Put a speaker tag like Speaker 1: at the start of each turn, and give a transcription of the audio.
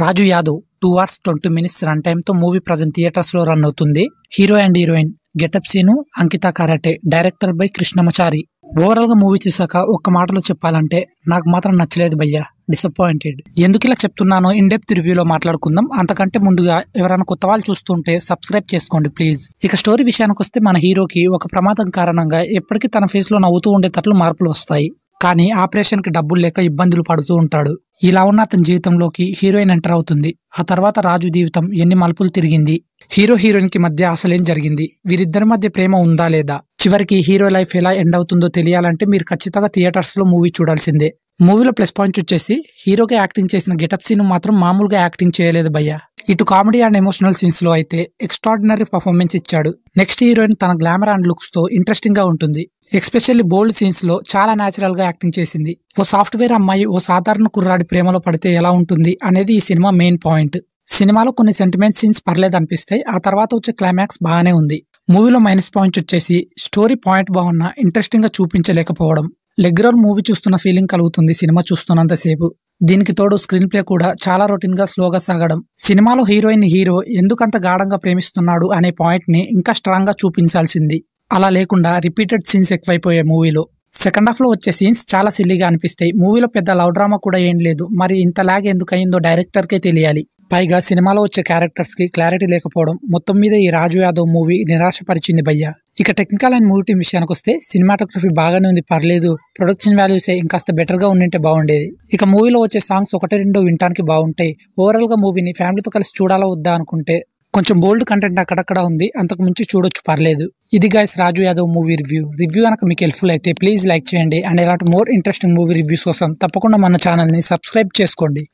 Speaker 1: రాజు Yadav 2 hours 20 minutes run time తో movie present theatres లో run అవుతుంది. Hero and heroine getup Seenu Ankita Karat, director by Krishnamachari. Overall గా movie చూసాక ఒక్క మాటలో చెప్పాలంటే నాకు మాత్రం నచ్చలేదు భయ్యా, డిసప్పాయింటెడ్. ఎందుకు ఇలా చెప్తున్నానో ఇన్ డెప్త్ రివ్యూలో మాట్లాడుకుందాం. అంతకంటే ముందుగా ఎవరైనా కొత్త వాళ్ళు చూస్తుంటే సబ్స్క్రైబ్ చేసుకోండి ప్లీజ్. ఇక స్టోరీ విషయానికి వస్తే మన హీరోకి ఒక ప్రమాదం కారణంగా ఎప్పటికీ తన ఫేస్ లో నవ్వుతూ ఉండేటట్లు మార్పులు వస్తాయి. కానీ ఆపరేషన్ కి డబ్బులు లేక ఇబ్బందులు పడుతూ ఉంటాడు. ఇలా ఉన్న అతని జీవితంలోకి హీరోయిన్ ఎంటర్ అవుతుంది. ఆ తర్వాత రాజు జీవితం ఎన్ని మలుపులు తిరిగింది, హీరో హీరోయిన్ కి మధ్య అసలేం జరిగింది, వీరిద్దరి మధ్య ప్రేమ ఉందా లేదా, చివరికి హీరో లైఫ్ ఎలా ఎండ్ అవుతుందో తెలియాలంటే మీరు ఖచ్చితంగా థియేటర్స్ లో మూవీ చూడాల్సిందే. మూవీలో ప్లస్ పాయింట్ వచ్చేసి హీరోకి యాక్టింగ్ చేసిన గెటప్ సీన్ మాత్రం మామూలుగా యాక్టింగ్ చేయలేదు భయ్య. ఇటు కామెడీ అండ్ ఎమోషనల్ సీన్స్ లో అయితే ఎక్స్ట్రాడినరీ పర్ఫార్మెన్స్ ఇచ్చాడు. నెక్స్ట్ హీరోయిన్ తన గ్లామర్ అండ్ లుక్స్ తో ఇంట్రెస్టింగ్ గా ఉంటుంది. ఎస్పెషల్లీ బోల్డ్ సీన్స్ లో చాలా నేచురల్ గా యాక్టింగ్ చేసింది. ఓ సాఫ్ట్వేర్ అమ్మాయి ఓ సాధారణ కుర్రాడి ప్రేమలో పడితే ఎలా ఉంటుంది అనేది ఈ సినిమా మెయిన్ పాయింట్. సినిమాలో కొన్ని సెంటిమెంట్ సీన్స్ పర్లేదు అనిపిస్తాయి, ఆ తర్వాత వచ్చే క్లైమాక్స్ బాగానే ఉంది. మూవీలో మైనస్ పాయింట్ వచ్చేసి స్టోరీ పాయింట్ బాగున్నా ఇంట్రెస్టింగ్ గా చూపించలేకపోవడం. లెగ్రర్ మూవీ చూస్తున్న ఫీలింగ్ కలుగుతుంది సినిమా చూస్తున్నంతసేపు. దీనికి తోడు స్క్రీన్ ప్లే కూడా చాలా రొటీన్ గా స్లోగా సాగడం. సినిమాలో హీరోయిన్ హీరో ఎందుకంత గాఢంగా ప్రేమిస్తున్నాడు అనే పాయింట్ ని ఇంకా స్ట్రాంగ్ గా చూపించాల్సింది. అలా లేకుండా రిపీటెడ్ సీన్స్ ఎక్కువైపోయాయి మూవీలో. సెకండ్ హాఫ్ లో వచ్చే సీన్స్ చాలా సిల్లీగా అనిపిస్తాయి. మూవీలో పెద్ద లవ్ డ్రామా కూడా ఏం లేదు. మరి ఇంత లాగ్ ఎందుకు అయిందో డైరెక్టర్ కే తెలియాలి. పైగా సినిమాలో వచ్చే క్యారెక్టర్స్ కి క్లారిటీ లేకపోవడం మొత్తం మీద ఈ రాజు యాదవ్ మూవీ నిరాశపరిచింది భయ్య. ఇక టెక్నికల్ అండ్ మూవీ టీం విషయానికి వస్తే సినిమాటోగ్రఫీ బాగానే ఉంది, పర్లేదు. ప్రొడక్షన్ వాల్యూస్ ఇంకాస్త బెటర్ గా ఉండింటే బాగుండేది. ఇక మూవీలో వచ్చే సాంగ్స్ ఒకటి రెండో వినడానికి బాగుంటాయి. ఓవరాల్ గా మూవీని ఫ్యామిలీతో కలిసి చూడాలా వద్దా అనుకుంటే కొంచెం బోల్డ్ కంటెంట్ అక్కడక్కడ ఉంది, అంతకు మించి చూడొచ్చు, పర్లేదు. ఇది గైస్ రాజు యాదవ్ మూవీ రివ్యూ కనుక మీకు హెల్ప్ఫుల్ అయితే ప్లీజ్ లైక్ చేయండి. అండ్ ఇలాంటి మోర్ ఇంట్రెస్టింగ్ మూవీ రివ్యూస్ కోసం తప్పకుండా మన ఛానల్ ని సబ్స్క్రైబ్ చేసుకోండి.